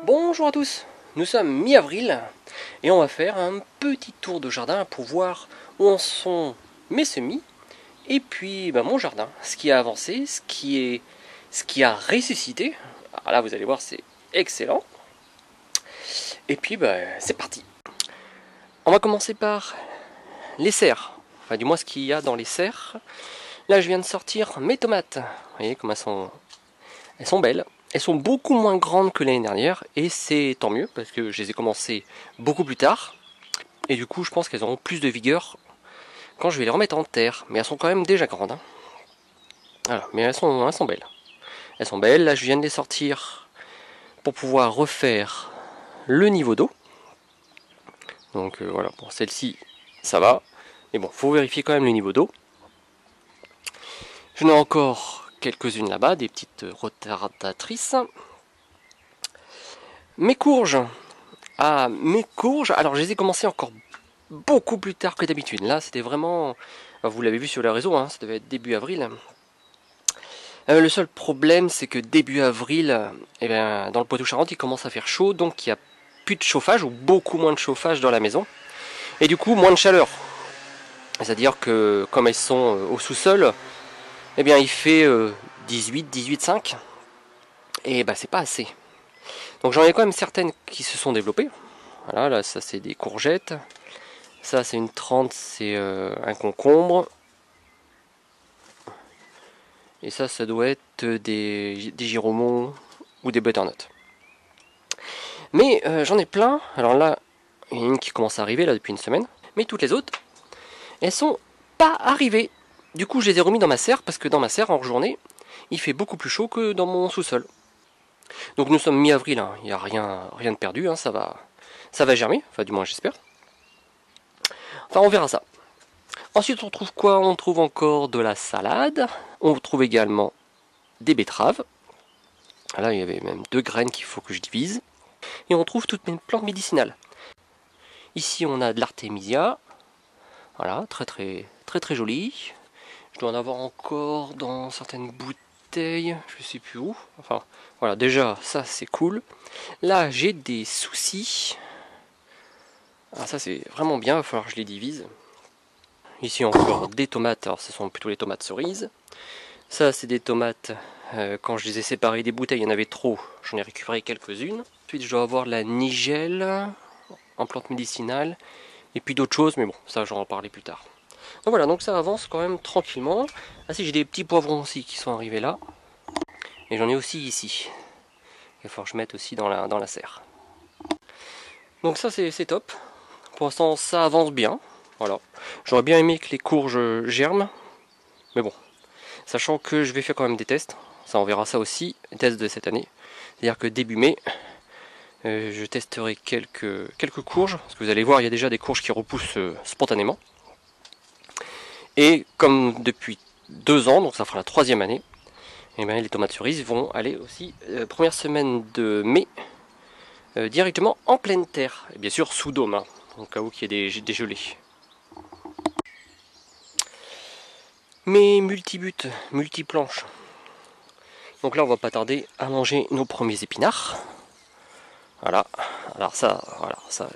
Bonjour à tous, nous sommes mi-avril et on va faire un petit tour de jardin pour voir où en sont mes semis et puis mon jardin, ce qui a avancé, ce qui a ressuscité. Alors là vous allez voir c'est excellent. Et puis c'est parti. On va commencer par les serres, enfin du moins ce qu'il y a dans les serres. Là je viens de sortir mes tomates, vous voyez comme elles sont belles. Elles sont beaucoup moins grandes que l'année dernière et c'est tant mieux parce que je les ai commencées beaucoup plus tard. Et du coup je pense qu'elles auront plus de vigueur quand je vais les remettre en terre. Mais elles sont quand même déjà grandes. Hein. Voilà, mais elles sont belles. Elles sont belles, là je viens de les sortir pour pouvoir refaire le niveau d'eau. Donc voilà, pour celle-ci ça va. Mais bon, faut vérifier quand même le niveau d'eau. J'en ai encore quelques-unes là-bas, des petites retardatrices. Mes courges. Ah, mes courges, alors je les ai commencées encore beaucoup plus tard que d'habitude. Là, c'était vraiment... Vous l'avez vu sur les réseaux, hein, ça devait être début avril. Le seul problème, c'est que début avril, dans le Poitou-Charentes, il commence à faire chaud, donc il n'y a plus de chauffage, ou beaucoup moins de chauffage dans la maison. Et du coup, moins de chaleur. C'est-à-dire que, comme elles sont au sous-sol, il fait 18, 18,5. Et c'est pas assez. Donc j'en ai quand même certaines qui se sont développées. Voilà, là, ça c'est des courgettes. Ça c'est une 30, c'est un concombre. Et ça doit être des giromons ou des butternuts. Mais j'en ai plein. Alors là, il y en a une qui commence à arriver là depuis une semaine. Mais toutes les autres, elles sont pas arrivées. Du coup, je les ai remis dans ma serre parce que dans ma serre, en journée, il fait beaucoup plus chaud que dans mon sous-sol. Donc nous sommes mi-avril, hein. Il n'y a rien de perdu, hein. Ça va germer, enfin du moins j'espère. Enfin on verra ça. Ensuite on trouve quoi? On trouve encore de la salade. On trouve également des betteraves. Là il y avait même 2 graines qu'il faut que je divise. Et on trouve toutes mes plantes médicinales. Ici on a de l'artémisia. Voilà, très joli. Je dois en avoir encore dans certaines bouteilles, je sais plus où. Enfin voilà, déjà ça c'est cool. Là j'ai des soucis. Ah, ça c'est vraiment bien, il va falloir que je les divise. Ici encore des tomates, alors ce sont plutôt les tomates cerises. Ça c'est des tomates, quand je les ai séparées des bouteilles, il y en avait trop, j'en ai récupéré quelques-unes. Ensuite je dois avoir la nigelle en plante médicinale. Et puis d'autres choses, mais bon, ça j'en reparlerai plus tard. Donc voilà, donc ça avance quand même tranquillement. Ah si, j'ai des petits poivrons aussi qui sont arrivés là. Et j'en ai aussi ici. Il va falloir que je mette aussi dans la serre. Donc ça c'est top. Pour l'instant ça avance bien. Voilà. J'aurais bien aimé que les courges germent. Mais bon. Sachant que je vais faire quand même des tests. Ça on verra ça aussi. Les tests de cette année. C'est-à-dire que début mai, je testerai quelques courges. Parce que vous allez voir, il y a déjà des courges qui repoussent spontanément. Et comme depuis 2 ans, donc ça fera la 3e année, et les tomates cerises vont aller aussi, première semaine de mai, directement en pleine terre. Et bien sûr sous dôme, hein, au cas où il y ait des gelées. Mes multibutes, multiplanches. Donc là on va pas tarder à manger nos premiers épinards. Voilà, alors ça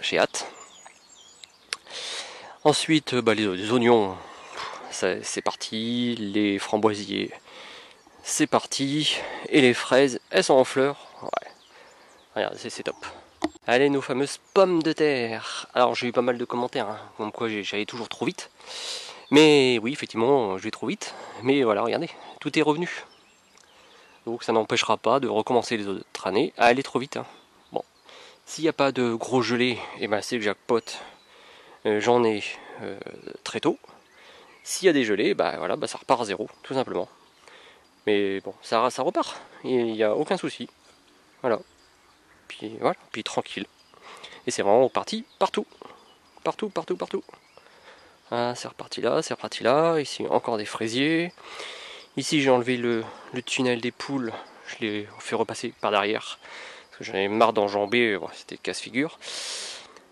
j'ai hâte. Ensuite les oignons, c'est parti, les framboisiers, c'est parti, et les fraises, elles sont en fleurs. Ouais, regarde, c'est top. Allez, nos fameuses pommes de terre. Alors j'ai eu pas mal de commentaires, hein, comme quoi j'allais toujours trop vite. Mais oui, effectivement, je vais trop vite. Mais voilà, regardez, tout est revenu. Donc ça n'empêchera pas de recommencer les autres années à aller trop vite. Hein. Bon, s'il n'y a pas de gros gelées, et c'est le jackpot. J'en ai très tôt. S'il y a des gelées, ça repart à zéro, tout simplement. Mais bon, ça repart. Il n'y a aucun souci. Voilà. Puis tranquille. Et c'est vraiment reparti partout. Partout. Ah, c'est reparti là. Ici encore des fraisiers. Ici j'ai enlevé le tunnel des poules. Je l'ai fait repasser par derrière. Parce que j'en avais marre d'enjamber. Bon, c'était casse-figure.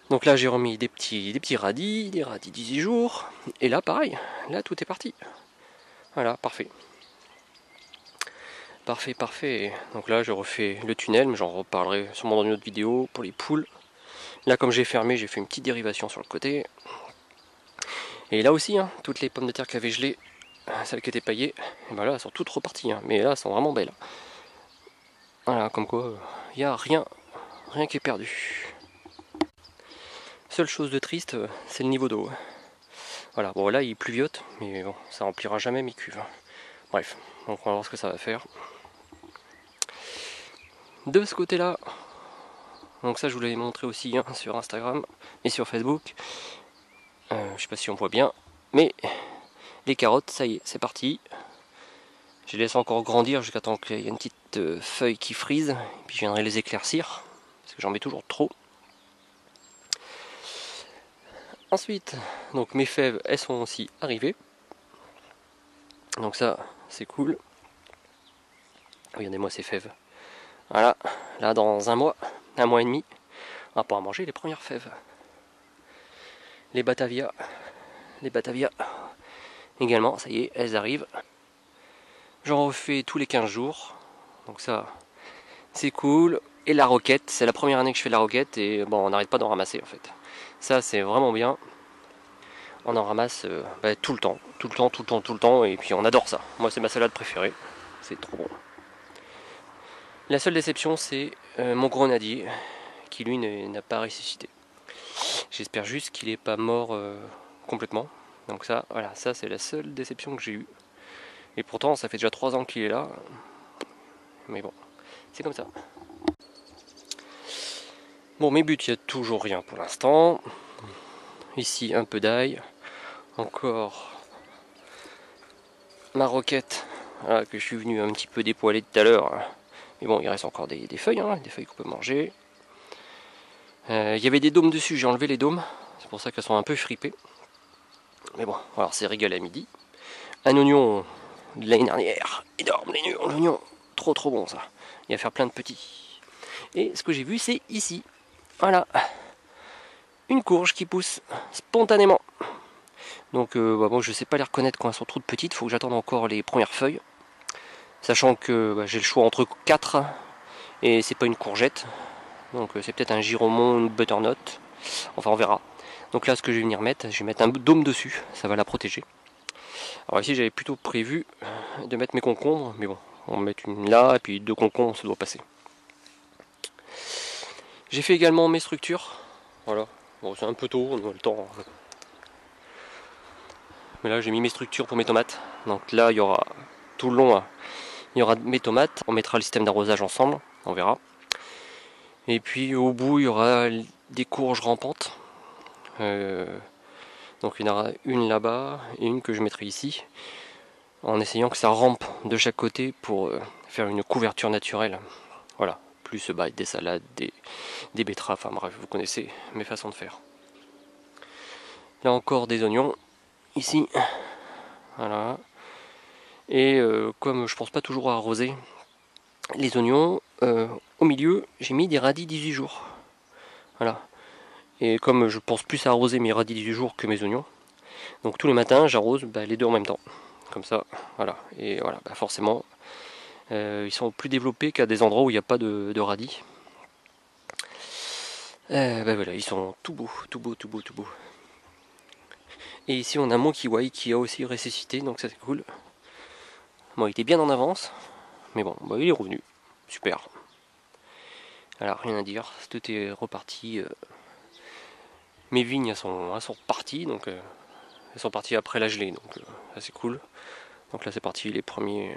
Donc là j'ai remis des petits radis, des radis 18 jours. Et là pareil, là tout est parti. Voilà, parfait. Parfait, parfait. Donc là, je refais le tunnel, mais j'en reparlerai sûrement dans une autre vidéo pour les poules. Là, comme j'ai fermé, j'ai fait une petite dérivation sur le côté. Et là aussi, hein, toutes les pommes de terre qui avaient gelé, celles qui étaient paillées, et ben là, elles sont toutes reparties. Hein, mais là, elles sont vraiment belles. Voilà, comme quoi, il n'y a rien qui est perdu. Seule chose de triste, c'est le niveau d'eau. Voilà, bon là, il pluviote, mais bon, ça remplira jamais mes cuves. Bref, donc on va voir ce que ça va faire. De ce côté-là, donc ça je vous l'avais montré aussi hein, sur Instagram et sur Facebook. Je sais pas si on voit bien, mais les carottes, ça y est, c'est parti. Je les laisse encore grandir jusqu'à temps qu'il y ait une petite feuille qui frise, et puis je viendrai les éclaircir, parce que j'en mets toujours trop. Ensuite, donc mes fèves, elles sont aussi arrivées. Donc ça, c'est cool. Regardez-moi ces fèves. Voilà, là dans un mois et demi, on va pouvoir manger les premières fèves. Les Batavia également, ça y est, elles arrivent. J'en refais tous les 15 jours, donc ça, c'est cool. Et la roquette, c'est la première année que je fais de la roquette, et bon, on n'arrête pas d'en ramasser en fait. Ça, c'est vraiment bien. On en ramasse tout le temps, et puis on adore ça. Moi, c'est ma salade préférée, c'est trop bon. La seule déception, c'est mon grenadier, qui lui n'a pas ressuscité. J'espère juste qu'il n'est pas mort complètement. Donc ça, voilà, ça c'est la seule déception que j'ai eue. Et pourtant, ça fait déjà 3 ans qu'il est là. Mais bon, c'est comme ça. Bon, mes buts, il n'y a toujours rien pour l'instant. Ici, un peu d'ail. Encore ma roquette, voilà, que je suis venu un petit peu dépoiler tout à l'heure. Mais bon, il reste encore des feuilles, hein, des feuilles qu'on peut manger. Il y avait des dômes dessus, j'ai enlevé les dômes. C'est pour ça qu'elles sont un peu fripées. Mais bon, alors c'est régal à midi. Un oignon de l'année dernière, énorme l'oignon, trop bon ça. Il va faire plein de petits. Et ce que j'ai vu, c'est ici. Voilà, une courge qui pousse spontanément. Donc bon, je sais pas les reconnaître quand elles sont trop petites, il faut que j'attende encore les premières feuilles. Sachant que j'ai le choix entre 4 et c'est pas une courgette. Donc c'est peut-être un giromon, une butternut. Enfin on verra. Donc là ce que je vais venir mettre, je vais mettre un dôme dessus, ça va la protéger. Alors ici j'avais plutôt prévu de mettre mes concombres, mais bon, on va mettre une là et puis 2 concombres, ça doit passer. J'ai fait également mes structures. Voilà. Bon c'est un peu tôt, on a le temps. Mais là j'ai mis mes structures pour mes tomates. Donc là il y aura tout le long, il y aura mes tomates, on mettra le système d'arrosage ensemble, on verra. Et puis au bout il y aura des courges rampantes. Donc il y en aura une là-bas et une que je mettrai ici, en essayant que ça rampe de chaque côté pour faire une couverture naturelle. Voilà, plus des salades, des betteraves, enfin bref, vous connaissez mes façons de faire. Là encore des oignons, ici, voilà. Et comme je pense pas toujours à arroser les oignons, au milieu j'ai mis des radis 18 jours. Voilà. Et comme je pense plus à arroser mes radis 18 jours que mes oignons, donc tous les matins j'arrose les deux en même temps. Comme ça, voilà. Et voilà, forcément, ils sont plus développés qu'à des endroits où il n'y a pas de radis. Voilà, ils sont tout beaux. Et ici on a mon kiwi qui a aussi ressuscité, donc ça c'est cool. Bon, il était bien en avance, mais bon, il est revenu. Super. Alors rien à dire, tout est reparti. Mes vignes elles sont reparties, donc elles sont parties après la gelée, donc ça c'est cool. Donc là c'est parti les premiers.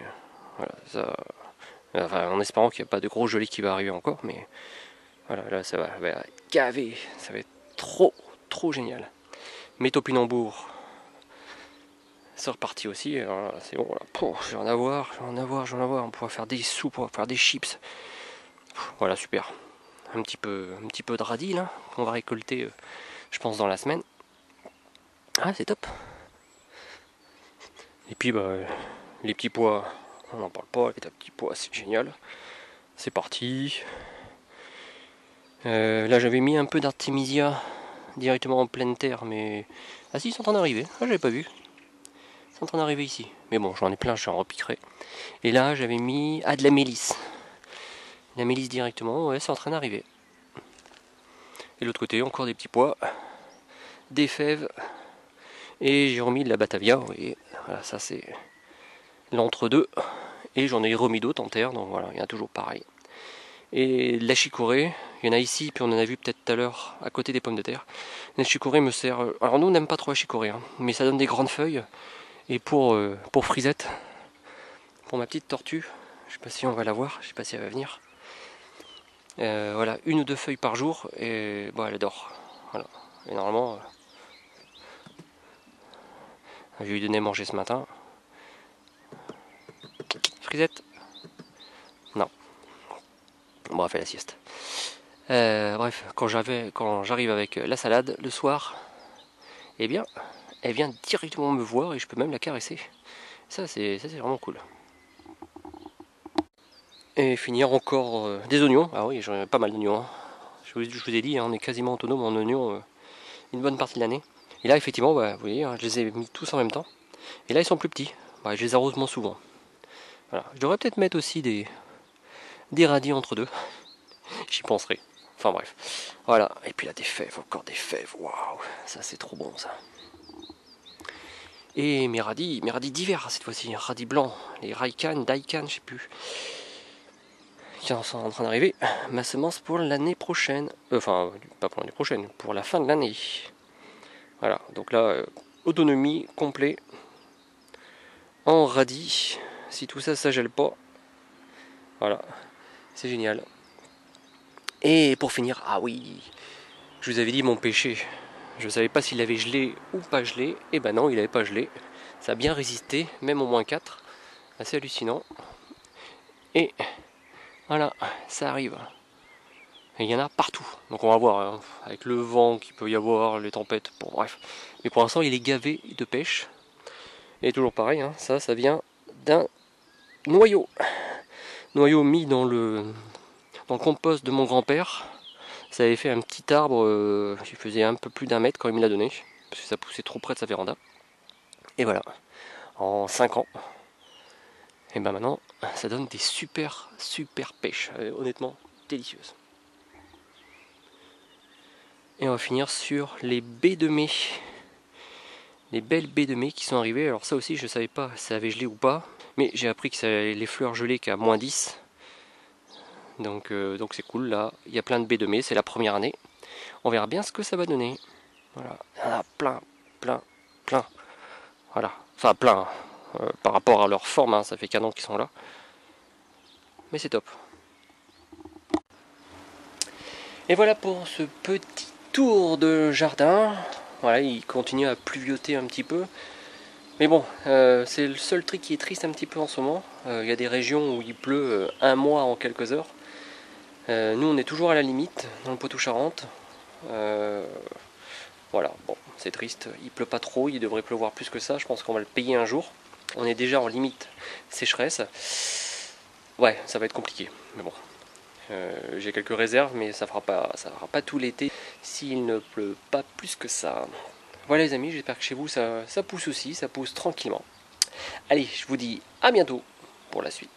Voilà, ça. Enfin, en espérant qu'il n'y a pas de gros gelée qui va arriver encore, mais voilà, là ça va gaver, ça va être trop génial. Mes topinambours, c'est reparti aussi, alors là, c'est bon, voilà. Je vais en avoir, on pourra faire des soupes, on va faire des chips. Voilà, super. Un petit peu de radis là, qu'on va récolter, je pense, dans la semaine. Ah, c'est top. Et puis, les petits pois, on n'en parle pas, les petits pois, c'est génial. C'est parti. Là, j'avais mis un peu d'artémisia directement en pleine terre, mais... Ah si, ils sont en train d'arriver. Ah, j'avais pas vu. c'est en train d'arriver ici. Mais bon, j'en ai plein, j'en repiquerai. Et là, j'avais mis de la mélisse. La mélisse directement, ouais, c'est en train d'arriver. Et l'autre côté, encore des petits pois, des fèves. Et j'ai remis de la batavia, vous voyez. Voilà, ça c'est l'entre-deux. Et j'en ai remis d'autres en terre, donc voilà, il y en a toujours pareil. Et la chicorée, il y en a ici, puis on en a vu peut-être tout à l'heure à côté des pommes de terre. La chicorée me sert. Alors nous on n'aime pas trop la chicorée, hein, mais ça donne des grandes feuilles. Et pour Frisette, pour ma petite tortue, je sais pas si on va la voir, je sais pas si elle va venir. Voilà, 1 ou 2 feuilles par jour, et bon, elle adore. Voilà. Et normalement, je vais lui donner à manger ce matin. Frisette? Non. Bon, elle fait la sieste. Bref, quand j'arrive avec la salade le soir, eh bien, elle vient directement me voir et je peux même la caresser. Ça c'est vraiment cool. Et finir encore des oignons. Ah oui, j'en ai pas mal d'oignons. Hein. Je vous ai dit, hein, on est quasiment autonome en oignons une bonne partie de l'année. Et là, effectivement, bah, vous voyez, hein, je les ai mis tous en même temps. Et là, ils sont plus petits. Bah, je les arrose moins souvent. Voilà. Je devrais peut-être mettre aussi des radis entre deux. J'y penserai. Enfin bref. Voilà. Et puis là, des fèves, encore des fèves. Waouh, ça c'est trop bon ça. Et mes radis d'hiver cette fois-ci. Radis blancs. Les Daikan, je sais plus. Qui sont en train d'arriver. Ma semence pour l'année prochaine. Enfin, pas pour l'année prochaine, pour la fin de l'année. Voilà. Donc là, autonomie complet. En radis. Si tout ça, ça gèle pas. Voilà. C'est génial. Et pour finir, ah oui, je vous avais dit mon péché. Je ne savais pas s'il avait gelé ou pas gelé. Et ben non, il n'avait pas gelé. Ça a bien résisté, même au -4. Assez hallucinant. Et voilà, ça arrive. Et il y en a partout. Donc on va voir, hein, avec le vent qu'il peut y avoir, les tempêtes, bon bref. Mais pour l'instant, il est gavé de pêche. Et toujours pareil, hein, ça vient d'un noyau. Noyau mis dans le compost de mon grand-père. Ça avait fait un petit arbre qui faisait un peu plus d'1 mètre quand il me l'a donné, parce que ça poussait trop près de sa véranda. Et voilà, en 5 ans, et ben maintenant, ça donne des super pêches, honnêtement délicieuses. Et on va finir sur les baies de mai. Les belles baies de mai qui sont arrivées. Alors ça aussi, je ne savais pas si ça avait gelé ou pas, mais j'ai appris que ça avait les fleurs gelées qu'à -10. Donc c'est cool, là, il y a plein de baies de mai, c'est la première année. On verra bien ce que ça va donner. Voilà, il y en a plein. Voilà, enfin plein. Par rapport à leur forme, hein, ça fait qu'un an qu'ils sont là. Mais c'est top. Et voilà pour ce petit tour de jardin. Voilà, il continue à pluvioter un petit peu. Mais bon, c'est le seul truc qui est triste un petit peu en ce moment. Il y a des régions où il pleut 1 mois en quelques heures. Nous, on est toujours à la limite, dans le Poitou-Charentes. Voilà, bon, c'est triste. Il pleut pas trop, il devrait pleuvoir plus que ça. Je pense qu'on va le payer un jour. On est déjà en limite sécheresse. Ouais, ça va être compliqué. Mais bon, j'ai quelques réserves, mais ça fera pas tout l'été s'il ne pleut pas plus que ça. Voilà les amis, j'espère que chez vous ça pousse aussi, ça pousse tranquillement. Allez, je vous dis à bientôt pour la suite.